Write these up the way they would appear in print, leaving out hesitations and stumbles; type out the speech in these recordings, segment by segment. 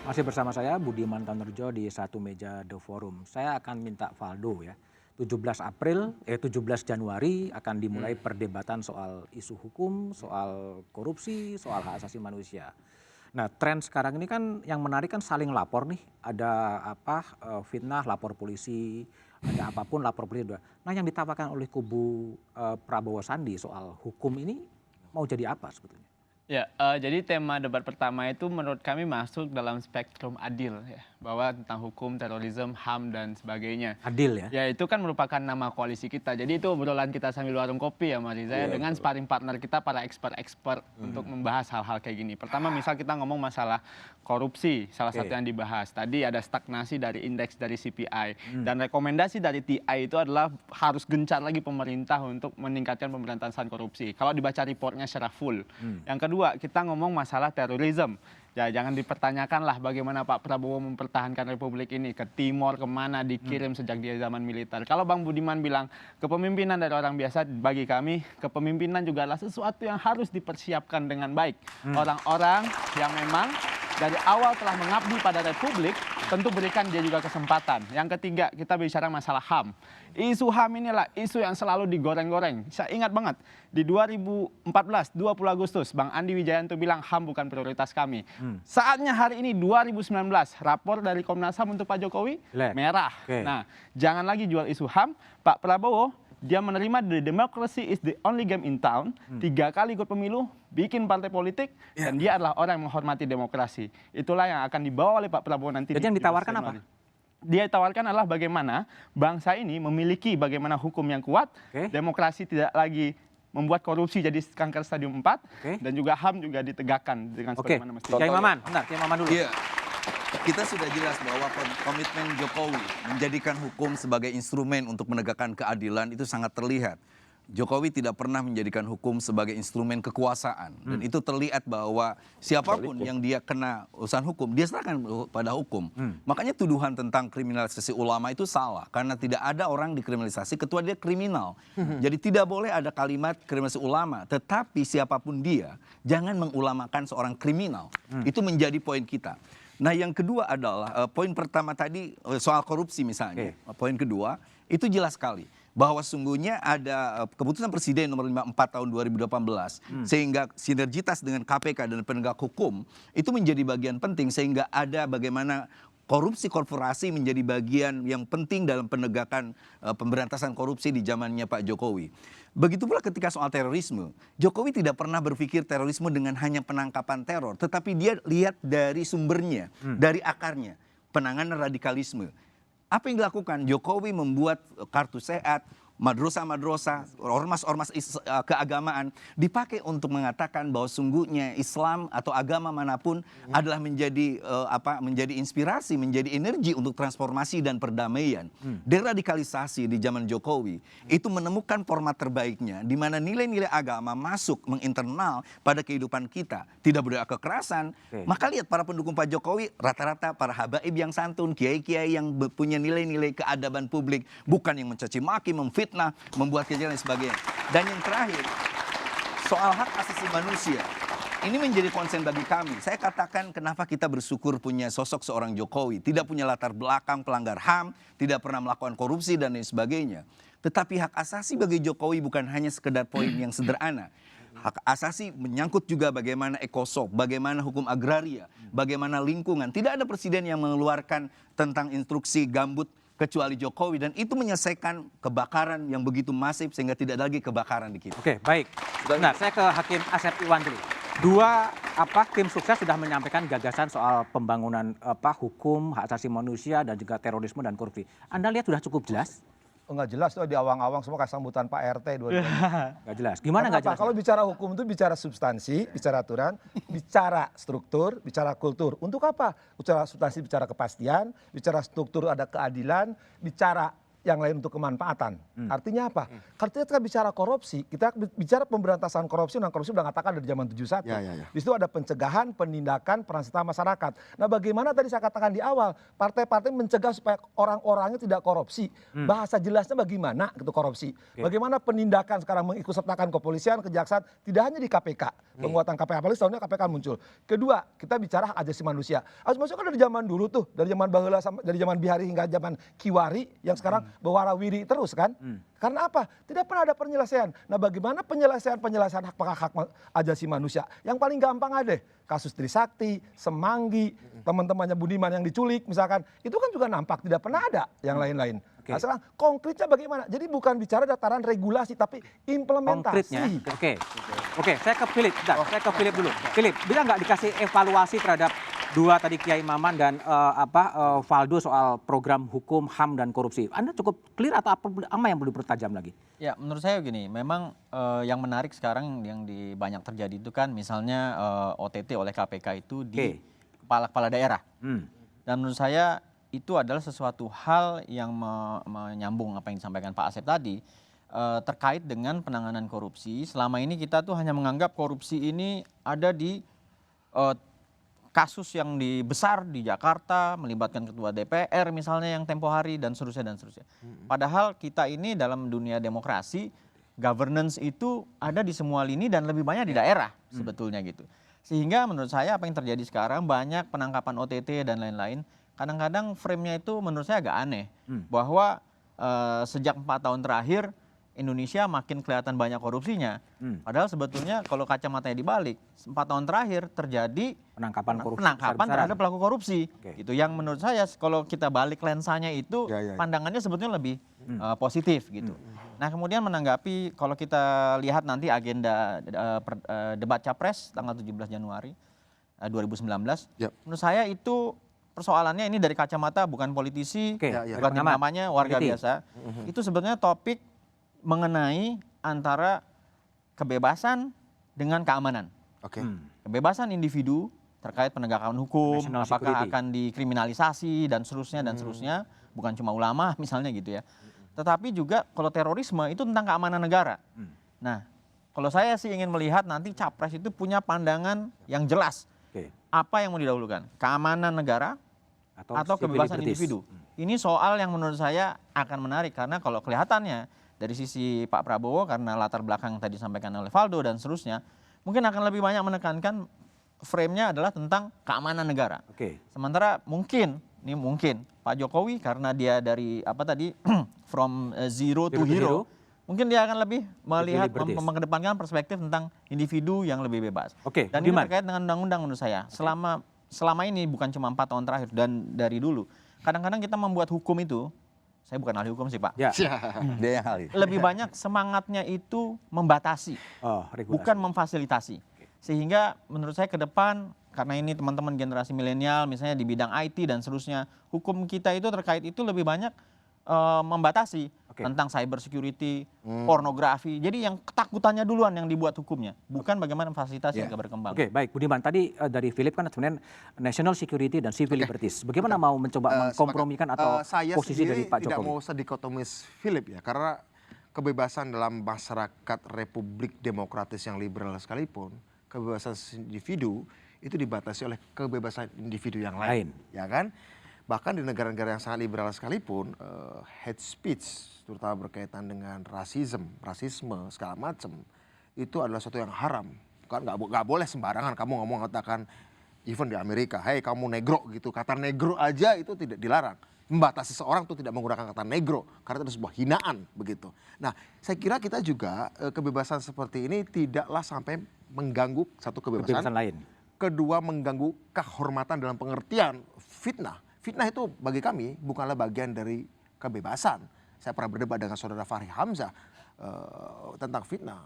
Masih bersama saya Budiman Tanurjo di Satu Meja The Forum. Saya akan minta Valdo ya. 17 Januari akan dimulai perdebatan soal isu hukum, soal korupsi, soal hak asasi manusia. Nah, tren sekarang ini kan yang menarik kan saling lapor nih. Ada fitnah lapor polisi, ada apapun lapor polisi. Nah, yang ditawarkan oleh kubu Prabowo Sandi soal hukum ini mau jadi apa sebetulnya? Ya, jadi tema debat pertama itu menurut kami masuk dalam spektrum adil ya, bahwa tentang hukum, terorisme, HAM dan sebagainya. Adil ya? Ya itu kan merupakan nama koalisi kita. Jadi itu obrolan kita sambil warung kopi ya Mas Riza, dengan sparring partner kita para expert-expert untuk membahas hal-hal kayak gini. Pertama misal kita ngomong masalah korupsi, salah satu yang dibahas. Tadi ada stagnasi dari indeks dari CPI. Dan rekomendasi dari TI itu adalah harus gencar lagi pemerintah untuk meningkatkan pemberantasan korupsi. Kalau dibaca reportnya secara full. Yang kedua, kita ngomong masalah terorisme. Ya jangan dipertanyakan lah bagaimana Pak Prabowo mempertahankan Republik ini. Ke Timor kemana dikirim sejak dia zaman militer. Kalau Bang Budiman bilang kepemimpinan dari orang biasa, bagi kami kepemimpinan juga adalah sesuatu yang harus dipersiapkan dengan baik. Orang-orang yang memang dari awal telah mengabdi pada Republik, tentu berikan dia juga kesempatan. Yang ketiga, kita bicara masalah HAM. Isu HAM inilah isu yang selalu digoreng-goreng. Saya ingat banget, di 2014, 20 Agustus, Bang Andi Wijayanto bilang HAM bukan prioritas kami. Saatnya hari ini 2019, rapor dari Komnas HAM untuk Pak Jokowi, merah. Nah, jangan lagi jual isu HAM, Pak Prabowo, dia menerima the democracy is the only game in town. 3 kali ikut pemilu, bikin partai politik, dan dia adalah orang yang menghormati demokrasi. Itulah yang akan dibawa oleh Pak Prabowo nanti. Jadi yang ditawarkan apa? Dia ditawarkan adalah bagaimana bangsa ini memiliki bagaimana hukum yang kuat, demokrasi tidak lagi membuat korupsi jadi kanker stadium 4, dan juga HAM juga ditegakkan dengan sebagaimana mestinya. Kiai Maman, bentar, Kiai Maman dulu. Iya, kita sudah jelas bahwa komitmen Jokowi menjadikan hukum sebagai instrumen untuk menegakkan keadilan itu sangat terlihat. Jokowi tidak pernah menjadikan hukum sebagai instrumen kekuasaan. Dan itu terlihat bahwa siapapun yang dia kena urusan hukum, dia serahkan pada hukum. Makanya tuduhan tentang kriminalisasi ulama itu salah. Karena tidak ada orang dikriminalisasi, ketua dia kriminal. Jadi tidak boleh ada kalimat kriminalisasi ulama. Tetapi siapapun dia, jangan mengulamakan seorang kriminal. Itu menjadi poin kita. Nah yang kedua adalah, poin pertama tadi soal korupsi misalnya. Poin kedua, itu jelas sekali. Bahwa sungguhnya ada keputusan Presiden nomor 54 tahun 2018. Sehingga sinergitas dengan KPK dan penegak hukum itu menjadi bagian penting. Sehingga ada bagaimana korupsi korporasi menjadi bagian yang penting dalam penegakan pemberantasan korupsi di zamannya Pak Jokowi. Begitu pula ketika soal terorisme. Jokowi tidak pernah berpikir terorisme dengan hanya penangkapan teror. Tetapi dia lihat dari sumbernya, dari akarnya. Penanganan radikalisme. Apa yang dilakukan? Jokowi membuat kartu sehat, madrasah-madrasah, ormas-ormas keagamaan dipakai untuk mengatakan bahwa sungguhnya Islam atau agama manapun adalah menjadi menjadi inspirasi, menjadi energi untuk transformasi dan perdamaian. Deradikalisasi di zaman Jokowi itu menemukan format terbaiknya di mana nilai-nilai agama masuk menginternal pada kehidupan kita. Tidak boleh kekerasan. Maka lihat para pendukung Pak Jokowi rata-rata para habaib yang santun, kiai-kiai yang punya nilai-nilai keadaban publik, bukan yang mencaci maki, memfitnah, membuat kejahatan dan sebagainya. Dan yang terakhir, soal hak asasi manusia. Ini menjadi konsen bagi kami. Saya katakan kenapa kita bersyukur punya sosok seorang Jokowi. Tidak punya latar belakang pelanggar HAM, tidak pernah melakukan korupsi dan lain sebagainya. Tetapi hak asasi bagi Jokowi bukan hanya sekedar poin yang sederhana. Hak asasi menyangkut juga bagaimana ekosop, bagaimana hukum agraria, bagaimana lingkungan. Tidak ada presiden yang mengeluarkan tentang instruksi gambut kecuali Jokowi, dan itu menyelesaikan kebakaran yang begitu masif sehingga tidak ada lagi kebakaran di kita. Oke, baik. Benar, saya ke Hakim Asep Iwan dulu. Tim sukses sudah menyampaikan gagasan soal pembangunan hukum, hak asasi manusia dan juga terorisme dan korupsi. Anda lihat sudah cukup jelas? Enggak jelas tuh di awang-awang semua kayak sambutan Pak RT dua. Nggak jelas. Gimana nggak jelas? Kalau bicara hukum itu bicara substansi, bicara aturan, bicara struktur, bicara kultur. Untuk apa? Bicara substansi, bicara kepastian, bicara struktur ada keadilan, bicara yang lain untuk kemanfaatan. Artinya apa? Artinya kita bicara korupsi, kita bicara pemberantasan korupsi, Undang korupsi udah katakan dari zaman 71. Di situ ada pencegahan, penindakan, peran serta masyarakat. Nah, bagaimana tadi saya katakan di awal, partai-partai mencegah supaya orang-orangnya tidak korupsi. Bahasa jelasnya bagaimana gitu korupsi. Bagaimana penindakan sekarang mengikutsertakan kepolisian, kejaksaan, tidak hanya di KPK. Penguatan KPK, apalagi tahunnya KPK muncul. Kedua, kita bicara hak asasi manusia. Asasi manusia kan dari zaman dulu tuh, dari zaman Baheula sampai dari zaman Bihari hingga zaman Kiwari yang sekarang berwarawiri terus kan. Karena apa? Tidak pernah ada penyelesaian. Nah, bagaimana penyelesaian hak asasi manusia? Yang paling gampang ada kasus Trisakti, Semanggi, teman-temannya Budiman yang diculik misalkan. Itu kan juga nampak tidak pernah ada yang lain-lain. Nah, sekarang konkretnya bagaimana? Jadi bukan bicara dataran regulasi tapi implementasi. Konkretnya. Oke, saya ke Philip. Saya ke Philip dulu. Philip, bisa nggak dikasih evaluasi terhadap dua tadi Kiai Maman dan Valdo soal program hukum, HAM dan korupsi? Anda cukup clear atau apa yang perlu dipertajam lagi? Ya, menurut saya gini, memang yang menarik sekarang yang banyak terjadi itu kan misalnya OTT oleh KPK itu di kepala-kepala daerah. Dan menurut saya itu adalah sesuatu hal yang menyambung apa yang disampaikan Pak Asep tadi terkait dengan penanganan korupsi. Selama ini kita tuh hanya menganggap korupsi ini ada di kasus yang besar di Jakarta melibatkan ketua DPR misalnya yang tempo hari dan seterusnya dan seterusnya. Padahal kita ini dalam dunia demokrasi governance itu ada di semua lini dan lebih banyak di daerah sebetulnya gitu. Sehingga menurut saya apa yang terjadi sekarang banyak penangkapan OTT dan lain-lain. Kadang-kadang frame-nya itu menurut saya agak aneh bahwa sejak 4 tahun terakhir Indonesia makin kelihatan banyak korupsinya. Padahal sebetulnya kalau kacamatanya dibalik, 4 tahun terakhir terjadi penangkapan terhadap pelaku korupsi. Gitu. Yang menurut saya kalau kita balik lensanya itu pandangannya sebetulnya lebih positif gitu. Nah, kemudian menanggapi kalau kita lihat nanti agenda debat Capres tanggal 17 Januari 2019, menurut saya itu persoalannya ini dari kacamata bukan politisi, bukan namanya warga biasa. Itu sebenarnya topik mengenai antara kebebasan dengan keamanan. Kebebasan individu terkait penegakan hukum, apakah akan dikriminalisasi dan seterusnya, bukan cuma ulama misalnya gitu ya. Tetapi juga kalau terorisme itu tentang keamanan negara. Nah, kalau saya sih ingin melihat nanti Capres itu punya pandangan yang jelas. Apa yang mau didahulukan? Keamanan negara atau kebebasan individu? Ini soal yang menurut saya akan menarik karena kalau kelihatannya dari sisi Pak Prabowo karena latar belakang yang tadi disampaikan oleh Valdo dan seterusnya, mungkin akan lebih banyak menekankan frame-nya adalah tentang keamanan negara. Sementara mungkin Pak Jokowi karena dia dari from zero to hero, mungkin dia akan lebih melihat mengedepankan perspektif tentang individu yang lebih bebas. Dan ini terkait dengan undang-undang menurut saya. Selama ini bukan cuma 4 tahun terakhir dan dari dulu, kadang-kadang kita membuat hukum itu, saya bukan ahli hukum sih Pak. Dia yang ahli. Lebih banyak semangatnya itu membatasi, bukan memfasilitasi. Sehingga menurut saya ke depan, karena ini teman-teman generasi milenial misalnya di bidang IT dan seterusnya, hukum kita itu terkait itu lebih banyak membatasi tentang cyber security, pornografi. Jadi yang ketakutannya duluan yang dibuat hukumnya, bukan bagaimana fasilitasi yang berkembang. Baik Budiman, tadi dari Philip kan sebenarnya national security dan civil liberties. Bagaimana mau mencoba mengkompromikan atau posisi dari Pak Jokowi? Saya tidak mau sedikotomis Philip ya, karena kebebasan dalam masyarakat Republik Demokratis yang liberal sekalipun, kebebasan individu itu dibatasi oleh kebebasan individu yang lain. Ya kan? Bahkan di negara-negara yang sangat liberal sekalipun, hate speech, terutama berkaitan dengan rasisme, segala macam, itu adalah sesuatu yang haram. Kan nggak boleh sembarangan kamu ngomong katakan, even di Amerika, hey kamu negro gitu, kata negro aja itu tidak dilarang. Membatasi seseorang itu tidak menggunakan kata negro, karena itu sebuah hinaan begitu. Nah, saya kira kita juga kebebasan seperti ini tidaklah sampai mengganggu satu kebebasan lain. Kedua, mengganggu kehormatan dalam pengertian fitnah. Fitnah itu bagi kami bukanlah bagian dari kebebasan. Saya pernah berdebat dengan saudara Fahri Hamzah tentang fitnah.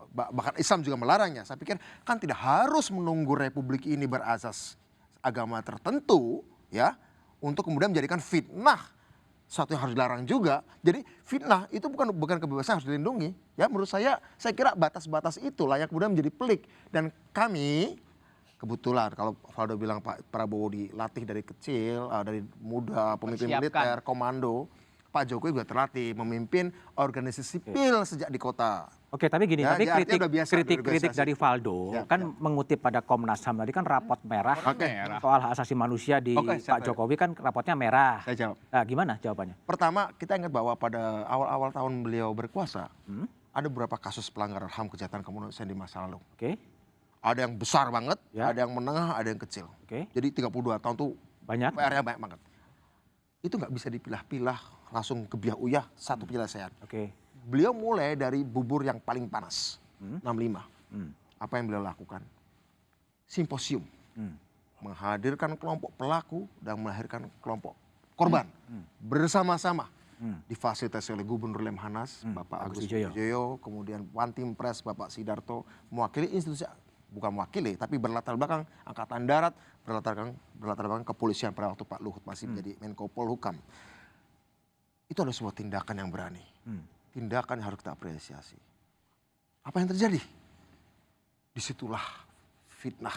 Bahkan Islam juga melarangnya. Saya pikir kan tidak harus menunggu republik ini berasas agama tertentu ya untuk kemudian menjadikan fitnah sesuatu yang harus dilarang juga. Jadi fitnah itu bukan kebebasan yang harus dilindungi. Ya menurut saya kira batas-batas itulah yang kemudian menjadi pelik. Dan kami kebetulan kalau Valdo bilang Pak Prabowo dilatih dari kecil, dari muda, pemimpin militer, komando. Pak Jokowi juga terlatih memimpin organisasi sipil sejak di kota. Oke, tapi gini, Ya, tapi ya, artinya udah biasa kritik berorganisasi. dari Valdo Ya, kan mengutip pada Komnas HAM tadi kan rapot merah soal hak asasi manusia di Oke, Pak Jokowi kan rapotnya merah. Saya jawab. Nah, gimana jawabannya? Pertama, kita ingat bahwa pada awal-awal tahun beliau berkuasa, ada beberapa kasus pelanggaran HAM kejahatan kemanusiaan di masa lalu. Oke, Ada yang besar banget, Ya. ada yang menengah, ada yang kecil. oke, Jadi 32 tahun tuh banyak. PR-nya banyak banget. Itu nggak bisa dipilah-pilah langsung ke biah uyah satu penyelesaian. Oke, Beliau mulai dari bubur yang paling panas, 65. Apa yang beliau lakukan? Simposium. Menghadirkan kelompok pelaku dan melahirkan kelompok korban. Bersama-sama. Difasilitasi oleh Gubernur Lemhanas, Bapak Agus Wijoyo, kemudian Wantim Pres, Bapak Sidarto, mewakili institusi, bukan mewakili, tapi berlatar belakang Angkatan Darat, berlatar belakang kepolisian pada waktu Pak Luhut masih menjadi Menko Polhukam. Itu adalah sebuah tindakan yang berani. Tindakan yang harus kita apresiasi. Apa yang terjadi? Disitulah fitnah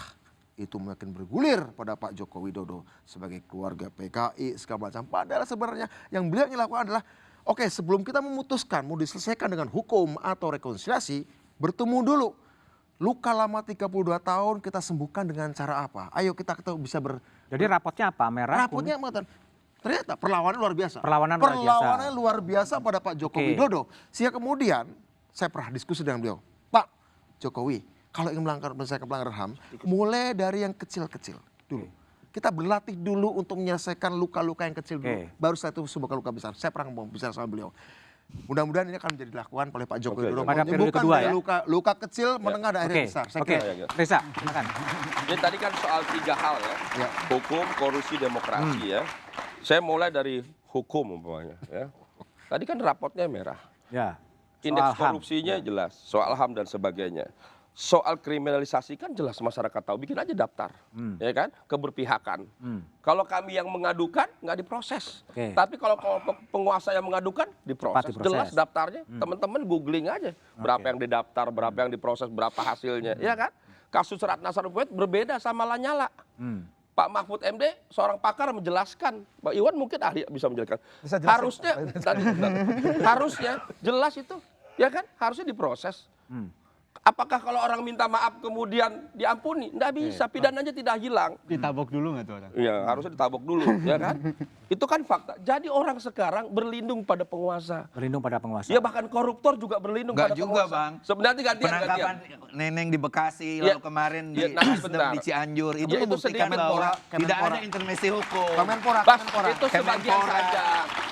itu makin bergulir pada Pak Joko Widodo sebagai keluarga PKI segala macam. Padahal sebenarnya yang beliau lakukan adalah, oke, sebelum kita memutuskan mau diselesaikan dengan hukum atau rekonsiliasi, bertemu dulu. Luka lama 32 tahun kita sembuhkan dengan cara apa? Ayo kita bisa jadi rapotnya apa? Merah, rapotnya mengatakan, ternyata perlawanan luar biasa. Perlawanan luar biasa pada Pak Joko Oke. Widodo. Sehingga kemudian saya pernah diskusi dengan beliau, Pak Jokowi, kalau ingin menyelesaikan pelanggaran HAM, mulai dari yang kecil-kecil dulu. Kita berlatih dulu untuk menyelesaikan luka-luka yang kecil dulu. Baru setelah itu sebuah luka besar. Saya pernah ngomong bicara sama beliau. Mudah-mudahan ini akan menjadi dilakukan oleh Pak Joko Widodo. Pada periode Bukan kedua dari ya? luka kecil, menengah, dan akhirnya besar. Saya Oke, kira. Reza, silakan. Jadi tadi kan soal 3 hal ya. Ya. Hukum, korupsi, demokrasi ya. Saya mulai dari hukum umpamanya ya. Tadi kan rapotnya merah. Ya. Indeks soal HAM. korupsinya jelas, soal HAM dan sebagainya. Soal kriminalisasi kan jelas masyarakat tahu, bikin aja daftar, ya kan, keberpihakan. Kalau kami yang mengadukan nggak diproses, Oke. tapi kalau kelompok penguasa yang mengadukan diproses. diproses. Jelas daftarnya, teman-teman googling aja berapa yang didaftar, berapa yang diproses, berapa hasilnya, ya kan? Kasus Ratna Sarumpait berbeda sama Lanyala. Pak Mahfud MD seorang pakar menjelaskan, Pak Iwan mungkin ahli bisa menjelaskan. Bisa jelasin. Harusnya, harusnya jelas itu, ya kan? Harusnya diproses. Apakah kalau orang minta maaf kemudian diampuni? Nggak bisa, pidananya tidak hilang. Ditabok dulu nggak tuh orang? Iya, harusnya ditabok dulu, ya kan? Itu kan fakta. Jadi orang sekarang berlindung pada penguasa. Berlindung pada penguasa. Ya bahkan koruptor juga berlindung Nggak pada juga, penguasa. Bang. Sebenarnya gantian. Penangkapan neneng di Bekasi, Ya, lalu kemarin ya, nah, sebentar. di Cianjur, itu Ya, itu membuktikan sedikit, bahwa Kemenpora. tidak ada intervensi hukum. Kemenpora, Bas, Kemenpora. itu sebagian Kemenpora. saja.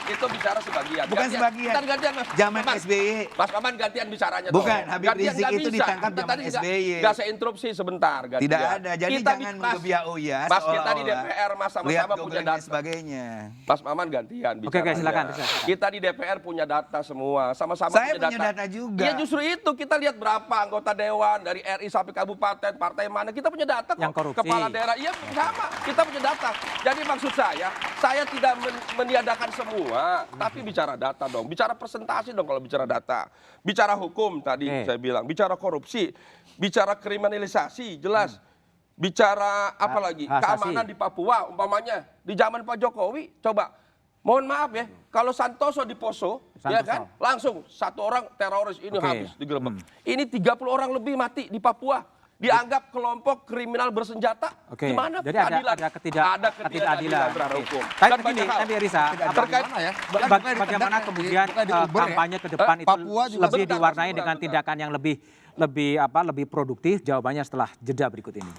Itu bicara sebagian. Bukan sebagian. Ntar gantian, Mas. Zaman Maman. SBY. Mas Maman gantian bicaranya. Bukan, toh. Habib Gantian Rizik nggak itu bisa. ditangkap Kita zaman tadi nggak- SBY. nggak saya interupsi sebentar. Gantian. Tidak ada. Jadi Kita jangan Mas, menggebiah-uyah Mas, kita di seolah-olah. DPR Mas Lihat sama-sama punya googling dan data. sebagainya. Mas Maman gantian bicaranya. silakan. Kita di DPR punya data semua, sama-sama Saya punya data juga. Iya justru itu kita lihat berapa anggota dewan dari RI sampai kabupaten, partai mana kita punya data kok. Yang korupsi. Kepala daerah, iya sama, kita punya data. Jadi maksud saya tidak meniadakan semua, tapi bicara data dong, bicara presentasi dong kalau bicara data. Bicara hukum tadi saya bilang, bicara korupsi, bicara kriminalisasi, jelas. Bicara apa lagi? Hak asasi. Keamanan di Papua umpamanya di zaman Pak Jokowi, coba mohon maaf ya, kalau Santoso di Poso, ya kan, langsung satu orang teroris ini habis digerebek. Ini 30 orang lebih mati di Papua, dianggap kelompok kriminal bersenjata. Oke. Gimana Jadi keadilan? ada ketidakadilan. terhadap Oke. hukum. Tapi Dan begini, banyak hal. tapi Risa, Terkait ya? bagaimana kemudian kampanye ke depan itu Papua juga lebih sebentar, diwarnai sebentar, dengan sebentar. tindakan yang lebih produktif? Jawabannya setelah jeda berikut ini.